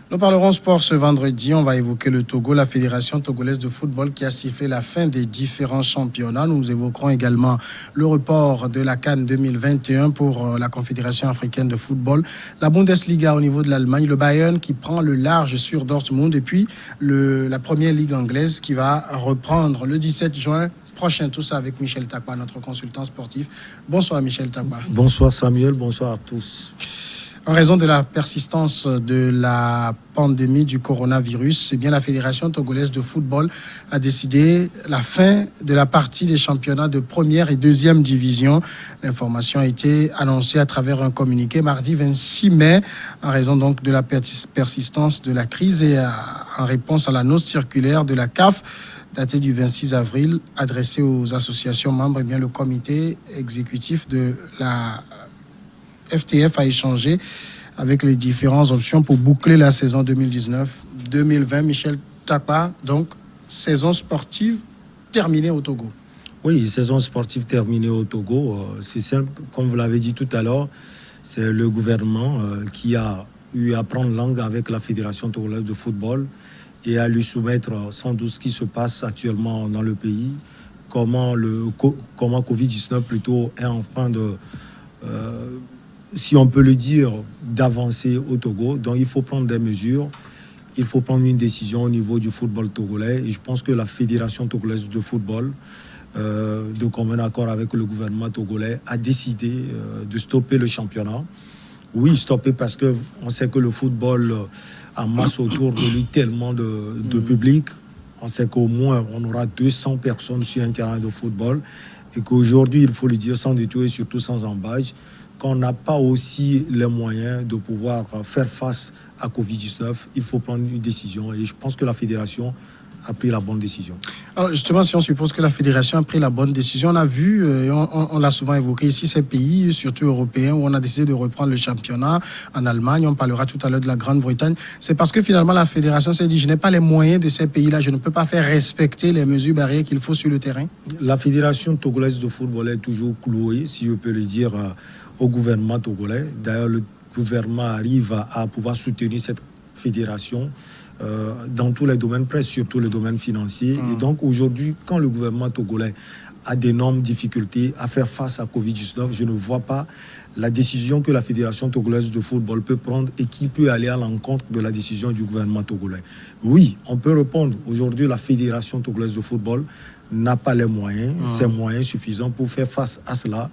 Nous parlerons sport ce vendredi. On va évoquer le Togo, la Fédération togolaise de football qui a sifflé la fin des différents championnats. Nous évoquerons également le report de la CAN 2021 pour la Confédération africaine de football, la Bundesliga au niveau de l'Allemagne, le Bayern qui prend le large sur Dortmund et puis la première ligue anglaise qui va reprendre le 17 juin prochain. Tout ça avec Michel Takwa, notre consultant sportif. Bonsoir Michel Takwa. Bonsoir Samuel, bonsoir à tous. En raison de la persistance de la pandémie du coronavirus, eh bien, la Fédération togolaise de football a décidé la fin de la partie des championnats de première et deuxième division. L'information a été annoncée à travers un communiqué mardi 26 mai en raison donc de la persistance de la crise et en réponse à la note circulaire de la CAF daté du 26 avril adressée aux associations membres. Eh bien, le comité exécutif de la FTF a échangé avec les différentes options pour boucler la saison 2019-2020. Michel Takwa, donc, saison sportive terminée au Togo. Oui, saison sportive terminée au Togo. C'est simple, comme vous l'avez dit tout à l'heure, c'est le gouvernement qui a eu à prendre langue avec la Fédération togolaise de football et à lui soumettre sans doute ce qui se passe actuellement dans le pays, comment Covid-19 plutôt est en train de... si on peut le dire, d'avancer au Togo. Donc il faut prendre des mesures, il faut prendre une décision au niveau du football togolais. Et je pense que la Fédération togolaise de football, de commun accord avec le gouvernement togolais, a décidé de stopper le championnat. Oui, stopper parce qu'on sait que le football amasse autour de lui tellement de public. On sait qu'au moins on aura 200 personnes sur un terrain de football. Et qu'aujourd'hui, il faut le dire sans détour et surtout sans embâche, qu'on n'a pas aussi les moyens de pouvoir faire face à Covid-19, il faut prendre une décision. Et je pense que la fédération a pris la bonne décision. Alors justement, si on suppose que la fédération a pris la bonne décision, on a vu, on l'a souvent évoqué ici, ces pays, surtout européens, où on a décidé de reprendre le championnat. En Allemagne, on parlera tout à l'heure de la Grande-Bretagne. C'est parce que finalement, la fédération s'est dit, je n'ai pas les moyens de ces pays-là, je ne peux pas faire respecter les mesures barrières qu'il faut sur le terrain. La fédération togolaise de football est toujours clouée, si je peux le dire, au gouvernement togolais. D'ailleurs, le gouvernement arrive à pouvoir soutenir cette fédération dans tous les domaines, presque surtout le domaine financier. Et donc aujourd'hui, quand le gouvernement togolais a d'énormes difficultés à faire face à Covid-19, je ne vois pas la décision que la Fédération togolaise de football peut prendre et qui peut aller à l'encontre de la décision du gouvernement togolais. Oui, on peut répondre. Aujourd'hui, la Fédération togolaise de football n'a pas les moyens, ces moyens suffisants pour faire face à cela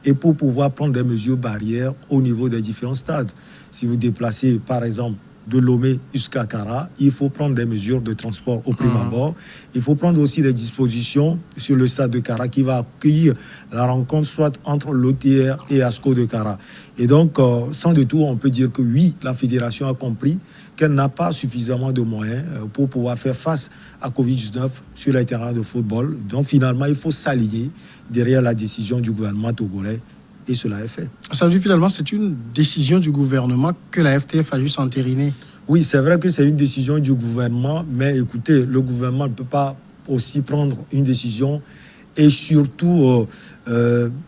et pour pouvoir prendre des mesures barrières au niveau des différents stades. Si vous déplacez, par exemple, de Lomé jusqu'à Kara, il faut prendre des mesures de transport au prime abord. Il faut prendre aussi des dispositions sur le stade de Kara qui va accueillir la rencontre soit entre l'OTR et ASCO de Kara. Et donc, sans détour, on peut dire que oui, la fédération a compris qu'elle n'a pas suffisamment de moyens pour pouvoir faire face à Covid-19 sur les terrains de football. Donc finalement, il faut s'aligner derrière la décision du gouvernement togolais. Et cela est fait. Ça veut dire finalement c'est une décision du gouvernement que la FTF a juste entériné. Oui, c'est vrai que c'est une décision du gouvernement, mais écoutez, le gouvernement ne peut pas aussi prendre une décision et surtout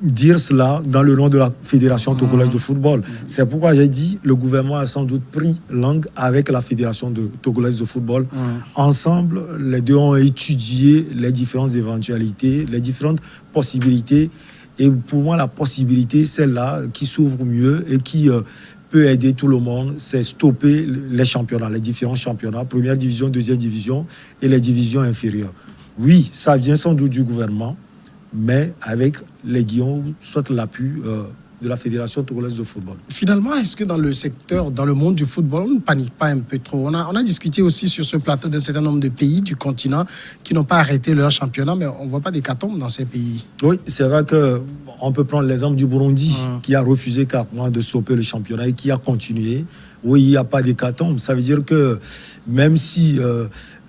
dire cela dans le nom de la Fédération togolaise de football. C'est pourquoi j'ai dit le gouvernement a sans doute pris langue avec la Fédération togolaise de football. Ensemble, les deux ont étudié les différentes éventualités, les différentes possibilités. Et pour moi, la possibilité, celle-là, qui s'ouvre mieux et qui peut aider tout le monde, c'est stopper les championnats, les différents championnats, première division, deuxième division et les divisions inférieures. Oui, ça vient sans doute du gouvernement, mais avec les guillons, soit l'appui de la Fédération togolaise de football. Finalement, est-ce que dans le secteur, dans le monde du football, on ne panique pas un peu trop? On a discuté aussi sur ce plateau d'un certain nombre de pays du continent qui n'ont pas arrêté leur championnat, mais on ne voit pas d'hécatombe dans ces pays. Oui, c'est vrai qu'on peut prendre l'exemple du Burundi qui a refusé carrément de stopper le championnat et qui a continué. Oui, il n'y a pas d'hécatombe. Ça veut dire que même si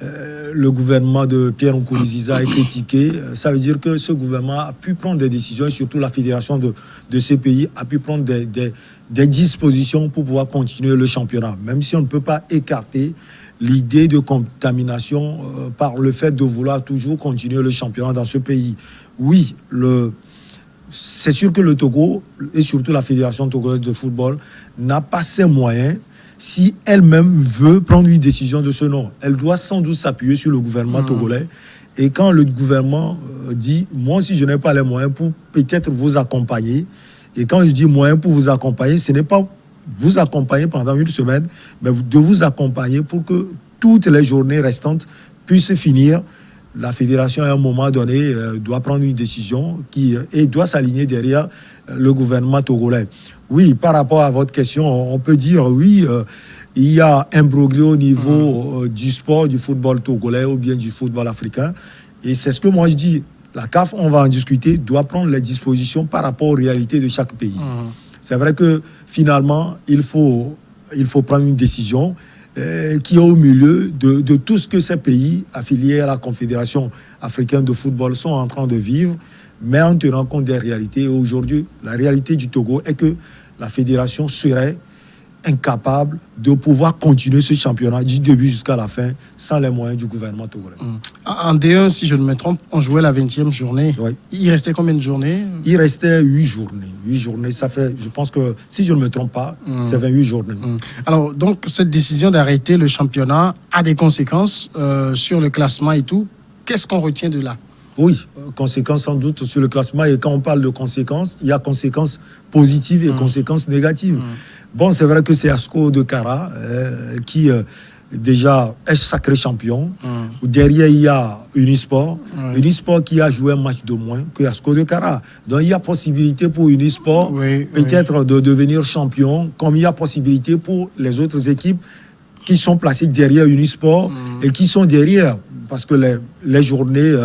le gouvernement de Pierre Nkurunziza est critiqué, ça veut dire que ce gouvernement a pu prendre des décisions, et surtout la fédération de ces pays a pu prendre des dispositions pour pouvoir continuer le championnat. Même si on ne peut pas écarter l'idée de contamination par le fait de vouloir toujours continuer le championnat dans ce pays. Oui, c'est sûr que le Togo et surtout la Fédération togolaise de football n'a pas ces moyens. si elle-même veut prendre une décision de ce nom. Elle doit sans doute s'appuyer sur le gouvernement togolais. Et quand le gouvernement dit, moi, si je n'ai pas les moyens pour peut-être vous accompagner, et quand je dis moyens pour vous accompagner, ce n'est pas vous accompagner pendant une semaine, mais de vous accompagner pour que toutes les journées restantes puissent finir. La fédération, à un moment donné, doit prendre une décision et doit s'aligner derrière le gouvernement togolais. Oui, par rapport à votre question, on peut dire, oui, il y a un imbroglio au niveau du sport, du football togolais ou bien du football africain. Et c'est ce que moi je dis. La CAF, on va en discuter, doit prendre les dispositions par rapport aux réalités de chaque pays. C'est vrai que finalement, il faut prendre une décision qui est au milieu de tout ce que ces pays affiliés à la Confédération africaine de football sont en train de vivre, mais en tenant compte des réalités. Et aujourd'hui, la réalité du Togo est que la fédération serait incapable de pouvoir continuer ce championnat du début jusqu'à la fin sans les moyens du gouvernement togolais. En D1, si je ne me trompe, on jouait la 20e journée. Oui. Il restait combien de journées? Il restait 8 journées. 8 journées, ça fait, je pense que, si je ne me trompe pas, c'est 28 journées. Alors, donc, cette décision d'arrêter le championnat a des conséquences sur le classement et tout. Qu'est-ce qu'on retient de là? Oui, conséquences sans doute sur le classement. Et quand on parle de conséquences, il y a conséquences positives et conséquences négatives. Bon, c'est vrai que c'est Asco de Kara qui déjà est sacré champion. Derrière, il y a Unisport. Unisport qui a joué un match de moins que Asco de Kara. Donc, il y a possibilité pour Unisport peut-être de devenir champion, comme il y a possibilité pour les autres équipes qui sont placées derrière Unisport et qui sont derrière. Parce que les journées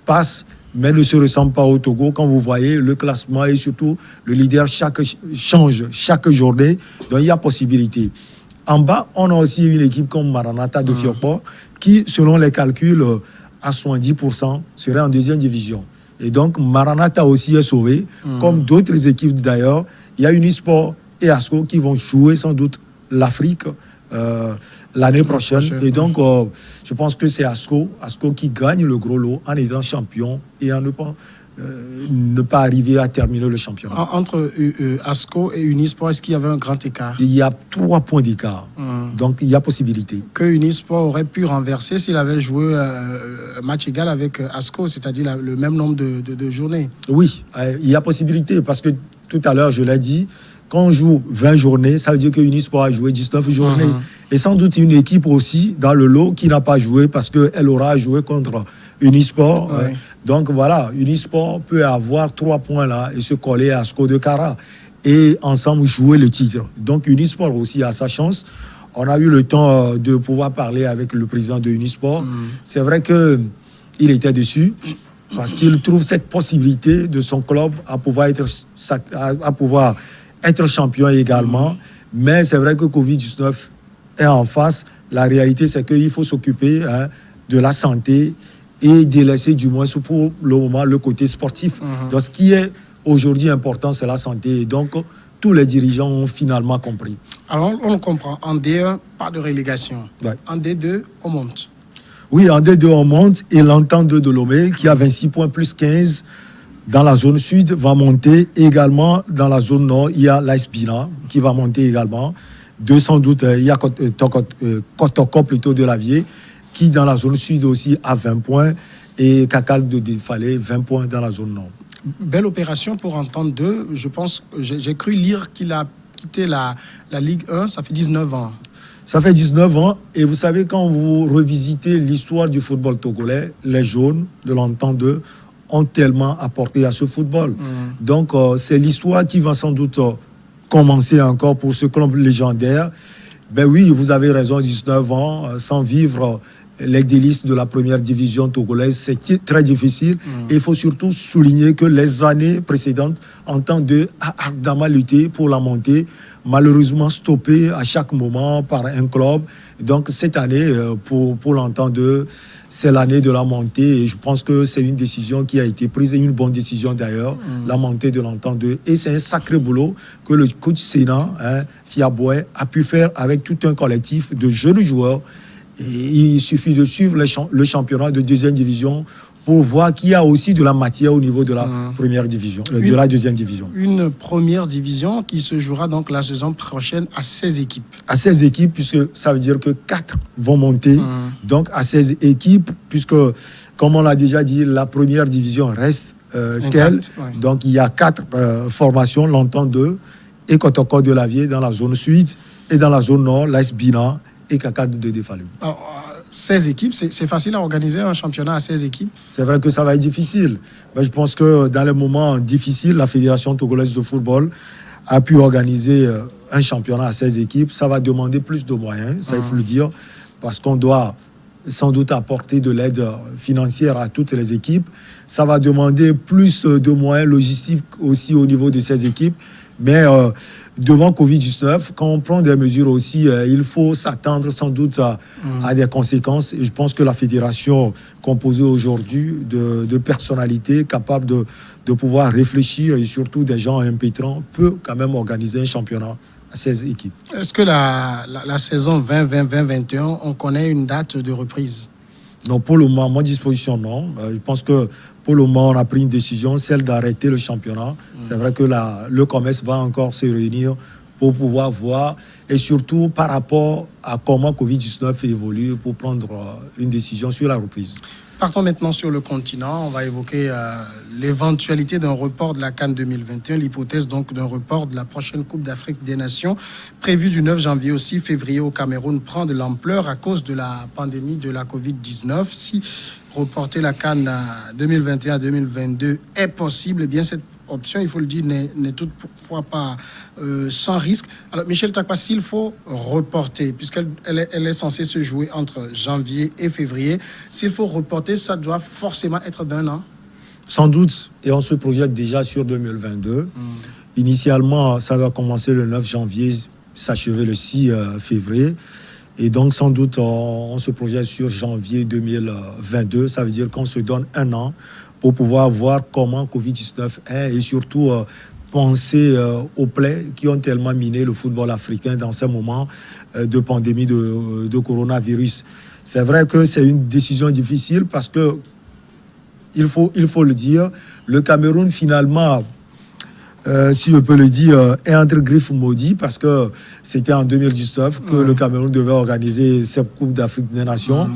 passent, mais ne se ressemblent pas au Togo. Quand vous voyez le classement et surtout le leader change chaque journée, donc il y a possibilité. En bas, on a aussi une équipe comme Maranatha de Fiokpo qui, selon les calculs, à 70% serait en deuxième division. Et donc Maranatha aussi est sauvé, comme d'autres équipes d'ailleurs. Il y a Unisport et Asco qui vont jouer sans doute l'Afrique l'année prochaine. Et donc, je pense que c'est Asco qui gagne le gros lot en étant champion et en ne pas arriver à terminer le championnat. Entre Asco et Unisport, est-ce qu'il y avait un grand écart? Il y a 3 points d'écart. Donc, il y a possibilité. Que Unisport aurait pu renverser s'il avait joué un match égal avec Asco, c'est-à-dire le même nombre de journées. Oui, il y a possibilité parce que tout à l'heure, je l'ai dit, quand on joue 20 journées, ça veut dire que Unisport a joué 19 journées. Et sans doute une équipe aussi dans le lot qui n'a pas joué parce qu'elle aura joué contre Unisport. Donc voilà, Unisport peut avoir 3 points là et se coller à Asco de Kara et ensemble jouer le titre. Donc Unisport aussi a sa chance. On a eu le temps de pouvoir parler avec le président de Unisport. C'est vrai qu'il était déçu parce qu'il trouve cette possibilité de son club à pouvoir être champion également. Mais c'est vrai que Covid-19 est en face. La réalité, c'est qu'il faut s'occuper de la santé et délaisser du moins pour le moment le côté sportif. Donc, ce qui est aujourd'hui important, c'est la santé. Et donc, tous les dirigeants ont finalement compris. Alors, on comprend. En D1, pas de relégation. En D2, on monte. Oui, en D2, on monte. Et l'Entente de Lomé, qui a 26 points plus 15 dans la zone sud, va monter également. Dans la zone nord, il y a l'Aspina qui va monter également. Sans doute, il y a Kotoko plutôt de Lavier, qui dans la zone sud aussi a 20 points. Et Kakal de Défalé, 20 points dans la zone nord. Belle opération pour Entente 2. Je pense, j'ai cru lire qu'il a quitté la Ligue 1, ça fait 19 ans. Ça fait 19 ans. Et vous savez, quand vous revisitez l'histoire du football togolais, les jaunes de l'Entente 2 ont tellement apporté à ce football. Donc, c'est l'histoire qui va sans doute commencer encore pour ce club légendaire. Ben oui, vous avez raison, 19 ans, sans vivre les délices de la première division togolaise, c'est très difficile. Et il faut surtout souligner que les années précédentes, Entente 2 a ardemment lutté pour la montée, malheureusement stoppée à chaque moment par un club. Donc cette année, pour l'Entente 2, c'est l'année de la montée et je pense que c'est une décision qui a été prise et une bonne décision d'ailleurs, la montée de l'Entente 2. Et c'est un sacré boulot que le coach Sénat, Fiaboué, a pu faire avec tout un collectif de jeunes joueurs. Et il suffit de suivre le championnat de deuxième division pour voir qu'il y a aussi de la matière au niveau de la première division, de la deuxième division. Une première division qui se jouera donc la saison prochaine à 16 équipes. À 16 équipes, puisque ça veut dire que 4 vont monter, donc à 16 équipes, puisque, comme on l'a déjà dit, la première division reste telle. Ouais. Donc il y a 4 formations, l'entente 2 et Kotoko de Lavier dans la zone sud, et dans la zone nord, l'AS Bina et Kakad de Defalou. 16 équipes, c'est facile à organiser un championnat à 16 équipes? C'est vrai que ça va être difficile. Mais je pense que dans les moments difficiles, la Fédération togolaise de football a pu organiser un championnat à 16 équipes. Ça va demander plus de moyens, ça il faut le dire, parce qu'on doit sans doute apporter de l'aide financière à toutes les équipes. Ça va demander plus de moyens logistiques aussi au niveau de ces équipes. Mais devant Covid-19, quand on prend des mesures aussi, il faut s'attendre sans doute à des conséquences. Et je pense que la fédération, composée aujourd'hui de personnalités capables de pouvoir réfléchir, et surtout des gens impétrants, peut quand même organiser un championnat à 16 équipes. Est-ce que la saison 2020-2021, on connaît une date de reprise? Non, pour le moment, à mon disposition, non. Je pense que pour le moment, on a pris une décision, celle d'arrêter le championnat. C'est vrai que le commerce va encore se réunir pour pouvoir voir, et surtout par rapport à comment Covid-19 évolue, pour prendre une décision sur la reprise. Partons maintenant sur le continent. On va évoquer l'éventualité d'un report de la CAN 2021, l'hypothèse donc d'un report de la prochaine Coupe d'Afrique des Nations, prévue du 9 janvier au 6 février au Cameroun, prend de l'ampleur à cause de la pandémie de la Covid-19. Si reporter la CAN 2021 à 2022 est possible, eh bien cette option, il faut le dire, n'est toutefois pas sans risque. Alors, Michel Takpa, s'il faut reporter, puisqu'elle est censée se jouer entre janvier et février, s'il faut reporter, ça doit forcément être d'un an? Sans doute, et on se projette déjà sur 2022. Initialement, ça doit commencer le 9 janvier, s'achever le 6 février. Et donc, sans doute, on se projette sur janvier 2022. Ça veut dire qu'on se donne un an pour pouvoir voir comment Covid-19 est, et surtout penser aux plaies qui ont tellement miné le football africain dans ces moments de pandémie de coronavirus. C'est vrai que c'est une décision difficile parce que, il faut le dire, le Cameroun finalement, si je peux le dire, est entre griffes maudits, parce que c'était en 2019 que le Cameroun devait organiser cette Coupe d'Afrique des Nations.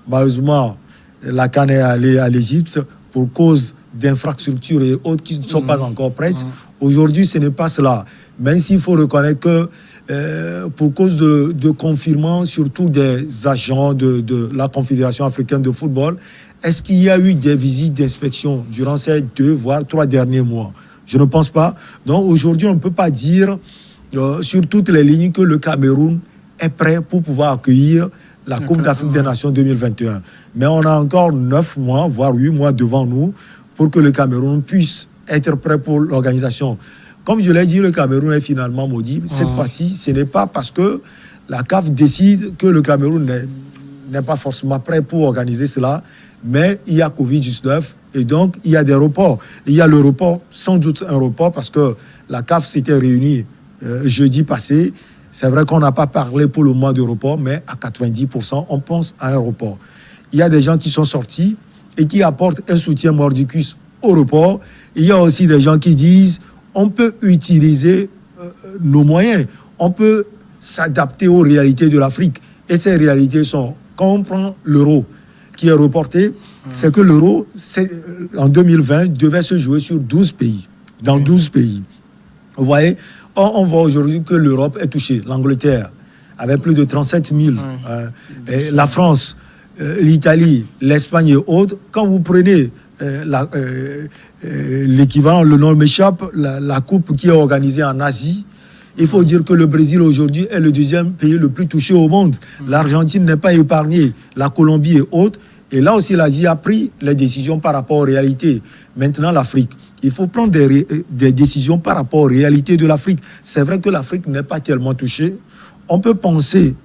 Malheureusement, la CAN est allée à l'Égypte pour cause d'infrastructures et autres qui ne sont pas encore prêtes. Aujourd'hui, ce n'est pas cela. Même s'il faut reconnaître que pour cause de confinement, surtout des agents de la Confédération africaine de football, est-ce qu'il y a eu des visites d'inspection durant ces 2 voire 3 derniers mois? Je ne pense pas. Donc aujourd'hui, on ne peut pas dire sur toutes les lignes que le Cameroun est prêt pour pouvoir accueillir la Coupe d'Afrique des Nations 2021. Mais on a encore 9 mois, voire 8 mois devant nous pour que le Cameroun puisse être prêt pour l'organisation. Comme je l'ai dit, le Cameroun est finalement maudit. Cette fois-ci, ce n'est pas parce que la CAF décide que le Cameroun n'est pas forcément prêt pour organiser cela, mais il y a Covid-19 et donc il y a des reports. Il y a le report, sans doute un report, parce que la CAF s'était réunie jeudi passé. C'est vrai qu'on n'a pas parlé pour le mois de report, mais à 90%, on pense à un report. Il y a des gens qui sont sortis et qui apportent un soutien mordicus au report. Il y a aussi des gens qui disent on peut utiliser nos moyens, on peut s'adapter aux réalités de l'Afrique. Et ces réalités sont, quand on prend l'euro qui est reporté, c'est que l'euro, en 2020, devait se jouer sur 12 pays, dans 12 pays. Vous voyez, on voit aujourd'hui que l'Europe est touchée. L'Angleterre, avec plus de 37 000. Et la France, l'Italie, l'Espagne et autres. Quand vous prenez l'équivalent, le nom m'échappe, la coupe qui est organisée en Asie, il faut dire que le Brésil aujourd'hui est le 2e pays le plus touché au monde. L'Argentine n'est pas épargnée, la Colombie et autres. Et là aussi, l'Asie a pris les décisions par rapport aux réalités. Maintenant, l'Afrique. Il faut prendre des décisions par rapport aux réalités de l'Afrique. C'est vrai que l'Afrique n'est pas tellement touchée. On peut penser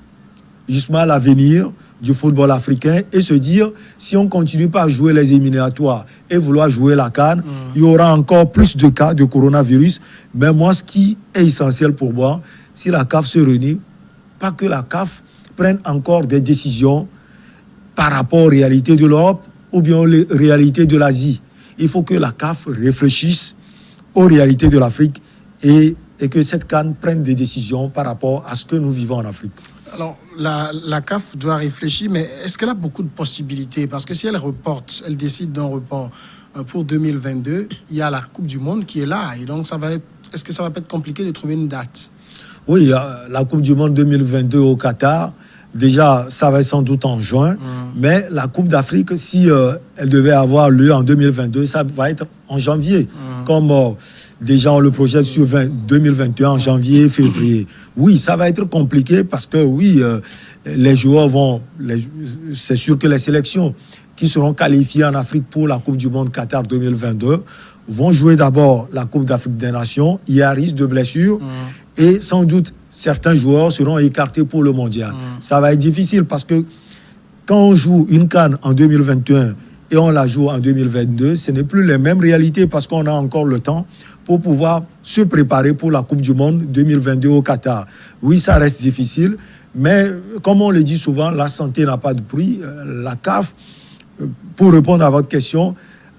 justement à l'avenir du football africain et se dire, si on ne continue pas à jouer les éliminatoires et vouloir jouer la CAN, il y aura encore plus de cas de coronavirus. Mais moi, ce qui est essentiel pour moi, si la CAF se réunit, pas que la CAF prenne encore des décisions par rapport aux réalités de l'Europe ou bien aux réalités de l'Asie. Il faut que la CAF réfléchisse aux réalités de l'Afrique et que cette CAN prenne des décisions par rapport à ce que nous vivons en Afrique. Alors, la CAF doit réfléchir, mais est-ce qu'elle a beaucoup de possibilités? Parce que si elle reporte, elle décide d'un report pour 2022, il y a la Coupe du Monde qui est là. Et donc, est-ce que ça va pas être compliqué de trouver une date? Oui, la Coupe du Monde 2022 au Qatar, déjà, ça va être sans doute en juin. Mais la Coupe d'Afrique, si elle devait avoir lieu en 2022, ça va être en janvier. Comme déjà on le projette sur 2021, en janvier, février. Oui, ça va être compliqué parce que oui, les joueurs c'est sûr que les sélections qui seront qualifiées en Afrique pour la Coupe du Monde Qatar 2022 vont jouer d'abord la Coupe d'Afrique des Nations. Il y a risque de blessure. Et sans doute, certains joueurs seront écartés pour le mondial. Ça va être difficile parce que quand on joue une CAN en 2021 et on la joue en 2022, ce n'est plus les mêmes réalités parce qu'on a encore le temps pour pouvoir se préparer pour la Coupe du Monde 2022 au Qatar. Oui, ça reste difficile, mais comme on le dit souvent, la santé n'a pas de prix. La CAF, pour répondre à votre question,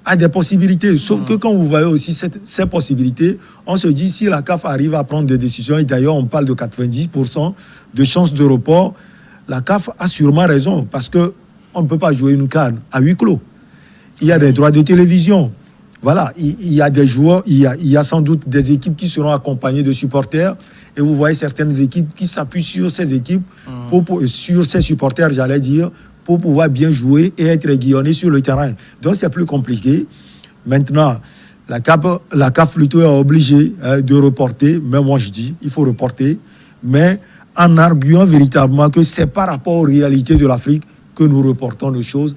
a des possibilités. Sauf que quand vous voyez aussi ces possibilités, on se dit si la CAF arrive à prendre des décisions, et d'ailleurs on parle de 90% de chances de report, la CAF a sûrement raison parce qu'on ne peut pas jouer une CAN à huis clos. Il y a des droits de télévision. Voilà, il y a des joueurs, il y a sans doute des équipes qui seront accompagnées de supporters et vous voyez certaines équipes qui s'appuient sur ces équipes, sur ces supporters, j'allais dire, pour pouvoir bien jouer et être aiguillonné sur le terrain. Donc, c'est plus compliqué. Maintenant, la CAF plutôt est obligée de reporter. Mais moi, je dis, il faut reporter. Mais en arguant véritablement que c'est par rapport aux réalités de l'Afrique que nous reportons les choses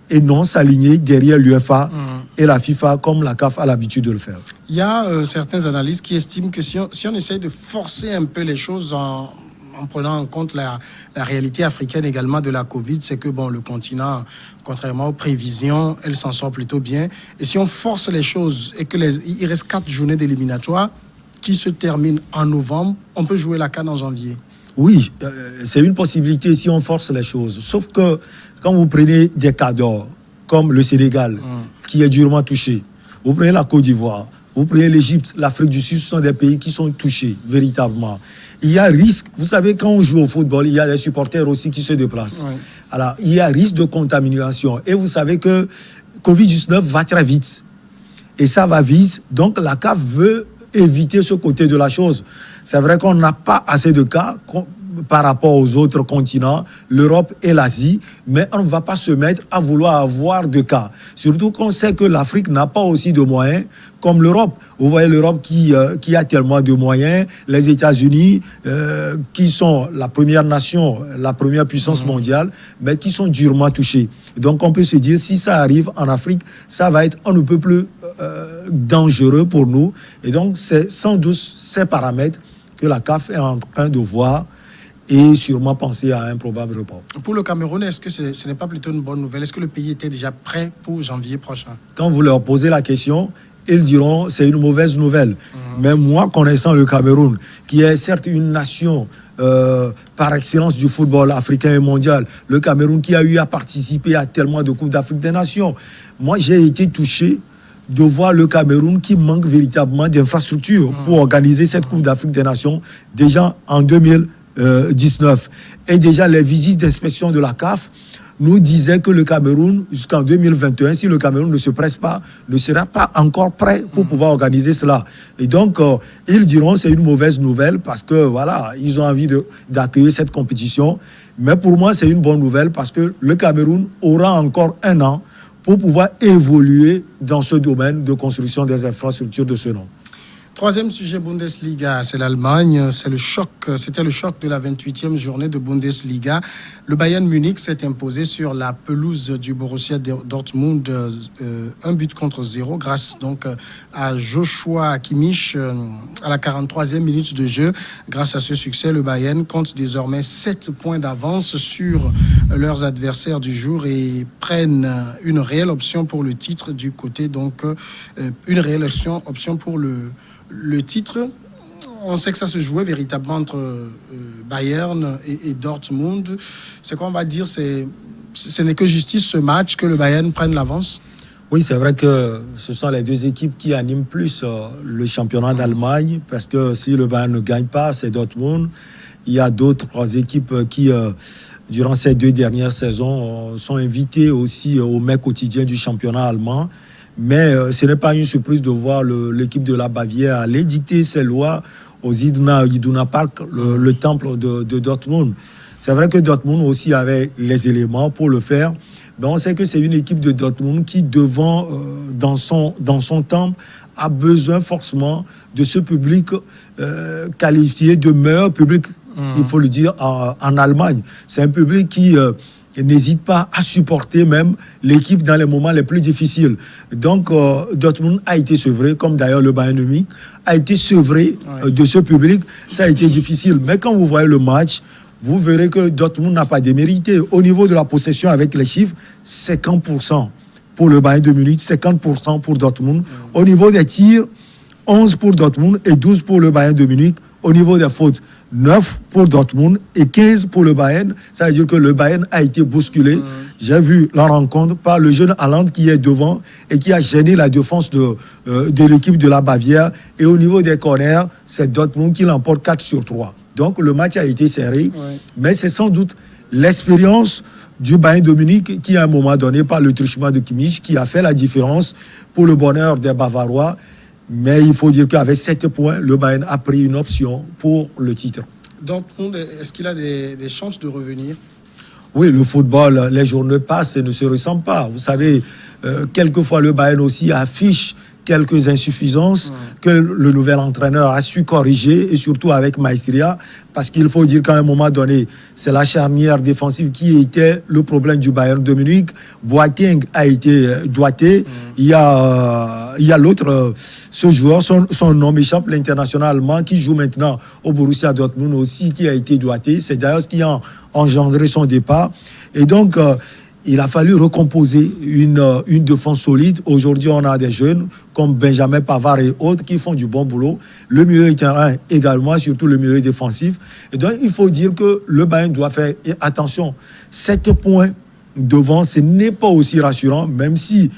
et non s'aligner derrière l'UEFA et la FIFA comme la CAF a l'habitude de le faire. Il y a certains analystes qui estiment que si on essaye de forcer un peu les choses en prenant en compte la réalité africaine également de la Covid, c'est que bon, le continent, contrairement aux prévisions, elle s'en sort plutôt bien. Et si on force les choses et il reste 4 journées d'éliminatoire qui se terminent en novembre, on peut jouer la CAN en janvier. Oui, c'est une possibilité si on force les choses. Sauf que quand vous prenez des cas d'or, comme le Sénégal, qui est durement touché, vous prenez la Côte d'Ivoire, vous prenez l'Égypte, l'Afrique du Sud, ce sont des pays qui sont touchés véritablement. Il y a risque, vous savez, quand on joue au football, il y a des supporters aussi qui se déplacent. Oui. Alors, il y a risque de contamination. Et vous savez que Covid-19 va très vite. Et ça va vite. Donc, la CAF veut éviter ce côté de la chose. C'est vrai qu'on n'a pas assez de cas par rapport aux autres continents, l'Europe et l'Asie, mais on ne va pas se mettre à vouloir avoir de cas. Surtout qu'on sait que l'Afrique n'a pas aussi de moyens comme l'Europe. Vous voyez l'Europe qui a tellement de moyens, les États-Unis qui sont la première nation, la première puissance mondiale, mais qui sont durement touchés. Donc on peut se dire, si ça arrive en Afrique, ça va être on ne peut plus dangereux pour nous. Et donc c'est sans doute ces paramètres que la CAF est en train de voir et sûrement penser à un probable report. Pour le Cameroun, est-ce que ce n'est pas plutôt une bonne nouvelle? Est-ce que le pays était déjà prêt pour janvier prochain? Quand vous leur posez la question, ils diront c'est une mauvaise nouvelle. Mais moi, connaissant le Cameroun, qui est certes une nation par excellence du football africain et mondial, le Cameroun qui a eu à participer à tellement de Coupes d'Afrique des Nations, moi j'ai été touché de voir le Cameroun qui manque véritablement d'infrastructures pour organiser cette Coupe d'Afrique des Nations déjà en 2019. Et déjà les visites d'inspection de la CAF nous disaient que le Cameroun, jusqu'en 2021, si le Cameroun ne se presse pas, ne sera pas encore prêt pour pouvoir organiser cela. Et donc, ils diront c'est une mauvaise nouvelle parce que, voilà, ils ont envie d'accueillir cette compétition. Mais pour moi, c'est une bonne nouvelle parce que le Cameroun aura encore 1 an pour pouvoir évoluer dans ce domaine de construction des infrastructures de ce nom. Troisième sujet Bundesliga, c'est l'Allemagne. C'était le choc de la 28e journée de Bundesliga. Le Bayern Munich s'est imposé sur la pelouse du Borussia Dortmund 1-0 grâce donc à Joshua Kimmich à la 43e minute de jeu. Grâce à ce succès, le Bayern compte désormais 7 points d'avance sur leurs adversaires du jour et prennent une réelle option pour le titre du côté donc une réelle option pour le titre. On sait que ça se jouait véritablement entre Bayern et Dortmund. C'est quoi on va dire, c'est ce n'est que justice ce match que le Bayern prenne l'avance? Oui, c'est vrai que ce sont les deux équipes qui animent plus le championnat d'Allemagne, parce que si le Bayern ne gagne pas, c'est Dortmund. Il y a d'autres équipes qui, durant ces 2 dernières saisons, sont invitées aussi au mets quotidien du championnat allemand. Mais ce n'est pas une surprise de voir l'équipe de la Bavière aller dicter ses lois aux Iduna Park, le temple de Dortmund. C'est vrai que Dortmund aussi avait les éléments pour le faire. Mais on sait que c'est une équipe de Dortmund qui, dans son temple, a besoin forcément de ce public qualifié de meilleur public, il faut le dire, en Allemagne. C'est un public qui n'hésite pas à supporter même l'équipe dans les moments les plus difficiles. Donc, Dortmund a été sevré, comme d'ailleurs le Bayern Munich a été sevré de ce public. Ça a été difficile. Mais quand vous voyez le match, vous verrez que Dortmund n'a pas démérité. Au niveau de la possession, avec les chiffres, 50% pour le Bayern de Munich, 50% pour Dortmund. Au niveau des tirs, 11 pour Dortmund et 12 pour le Bayern de Munich. Au niveau des fautes, 9 pour Dortmund et 15 pour le Bayern. Ça veut dire que le Bayern a été bousculé. J'ai vu la rencontre par le jeune Haaland qui est devant et qui a gêné la défense de l'équipe de la Bavière. Et au niveau des corners, c'est Dortmund qui l'emporte 4-3. Donc le match a été serré, mais c'est sans doute l'expérience du Bayern de Munich qui, à un moment donné, par le truchement de Kimmich, qui a fait la différence pour le bonheur des Bavarois. Mais il faut dire qu'avec 7 points, le Bayern a pris une option pour le titre. Dortmund, est-ce qu'il a des chances de revenir? Oui, le football, les journées passent et ne se ressemblent pas. Vous savez, quelquefois le Bayern aussi affiche quelques insuffisances que le nouvel entraîneur a su corriger, et surtout avec Maestria, parce qu'il faut dire qu'à un moment donné, c'est la charnière défensive qui était le problème du Bayern de Munich. Boateng a été doigté. Il y a l'autre, ce joueur, son nom m'échappe, l'international allemand qui joue maintenant au Borussia Dortmund aussi, qui a été doigté. C'est d'ailleurs ce qui a engendré son départ. Et donc, il a fallu recomposer une défense solide. Aujourd'hui, on a des jeunes comme Benjamin Pavard et autres qui font du bon boulot. Le milieu de terrain également, surtout le milieu défensif. Et donc, il faut dire que le Bayern doit faire attention. 7 points devant, ce n'est pas aussi rassurant, même si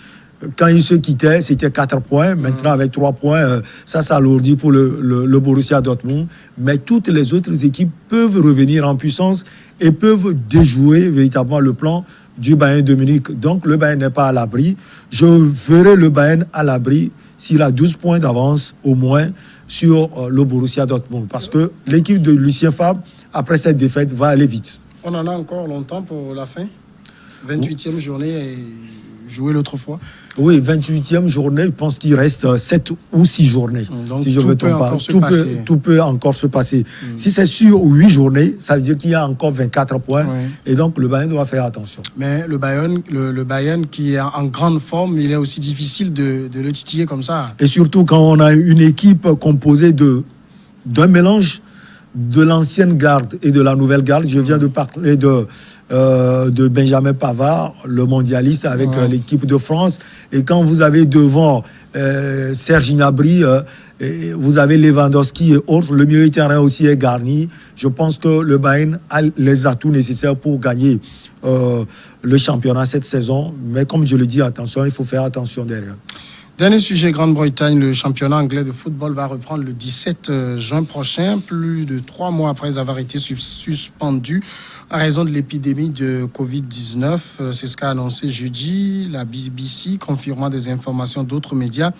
quand il se quittait, c'était 4 points. Maintenant, avec 3 points, ça s'alourdit pour le Borussia Dortmund. Mais toutes les autres équipes peuvent revenir en puissance et peuvent déjouer véritablement le plan du Bayern de Munich. Donc, le Bayern n'est pas à l'abri. Je verrai le Bayern à l'abri s'il a 12 points d'avance au moins sur le Borussia Dortmund. Parce que l'équipe de Lucien Favre, après cette défaite, va aller vite. On en a encore longtemps pour la fin. 28e journée et jouée l'autre fois. Oui, 28e journée, je pense qu'il reste 7 ou 6 journées. Donc, si je ne me trompe pas. Tout peut encore se passer. Si c'est sur 8 journées, ça veut dire qu'il y a encore 24 points. Et donc, le Bayern doit faire attention. Mais le Bayern qui est en grande forme, il est aussi difficile de le titiller comme ça. Et surtout quand on a une équipe composée d'un mélange de l'ancienne garde et de la nouvelle garde. Je viens de parler de Benjamin Pavard, le mondialiste avec l'équipe de France. Et quand vous avez devant Serge Gnabry, vous avez Lewandowski et autres, le milieu de terrain aussi est garni. Je pense que le Bayern a les atouts nécessaires pour gagner le championnat cette saison. Mais comme je le dis, attention, il faut faire attention derrière. Dernier sujet, Grande-Bretagne, le championnat anglais de football va reprendre le 17 juin prochain, plus de 3 mois après avoir été suspendu à raison de l'épidémie de Covid-19. C'est ce qu'a annoncé jeudi la BBC, confirmant des informations d'autres médias.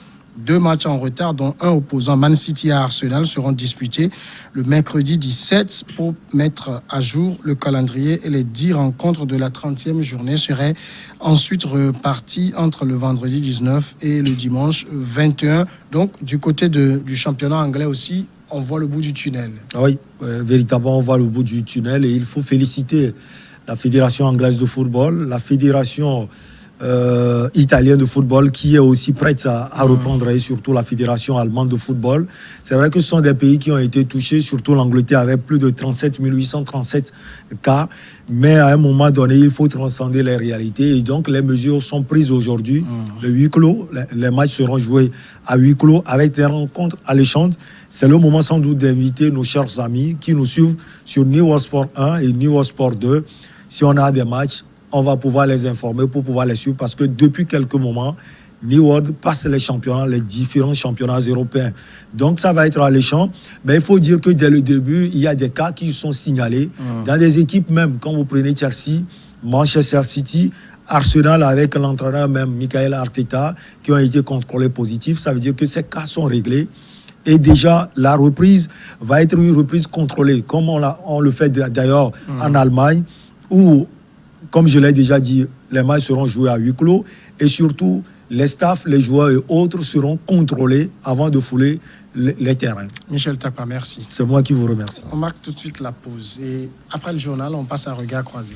2 matchs en retard, dont un opposant Man City à Arsenal, seront disputés le mercredi 17 pour mettre à jour le calendrier, et les 10 rencontres de la 30e journée seraient ensuite reparties entre le vendredi 19 et le dimanche 21. Donc, du côté du championnat anglais aussi, on voit le bout du tunnel. Oui, véritablement, on voit le bout du tunnel, et il faut féliciter la Fédération anglaise de football, la Fédération italien de football qui est aussi prête à reprendre, et surtout la fédération allemande de football. C'est vrai que ce sont des pays qui ont été touchés, surtout l'Angleterre avec plus de 37 837 cas, mais à un moment donné il faut transcender les réalités, et donc les mesures sont prises aujourd'hui. Le huis clos, les matchs seront joués à huis clos avec des rencontres alléchantes. C'est le moment sans doute d'inviter nos chers amis qui nous suivent sur New World Sport 1 et New World Sport 2. Si on a des matchs, on va pouvoir les informer pour pouvoir les suivre parce que depuis quelques moments, New World passe les championnats, les différents championnats européens. Donc ça va être alléchant. Mais il faut dire que dès le début, il y a des cas qui sont signalés. Dans des équipes même, quand vous prenez Chelsea, Manchester City, Arsenal avec l'entraîneur même, Michael Arteta, qui ont été contrôlés positifs. Ça veut dire que ces cas sont réglés. Et déjà, la reprise va être une reprise contrôlée, comme on le fait d'ailleurs en Allemagne, où, comme je l'ai déjà dit, les matchs seront joués à huis clos. Et surtout, les staffs, les joueurs et autres seront contrôlés avant de fouler les terrains. Michel Tapa, merci. C'est moi qui vous remercie. On marque tout de suite la pause. Et après le journal, on passe à regard croisé.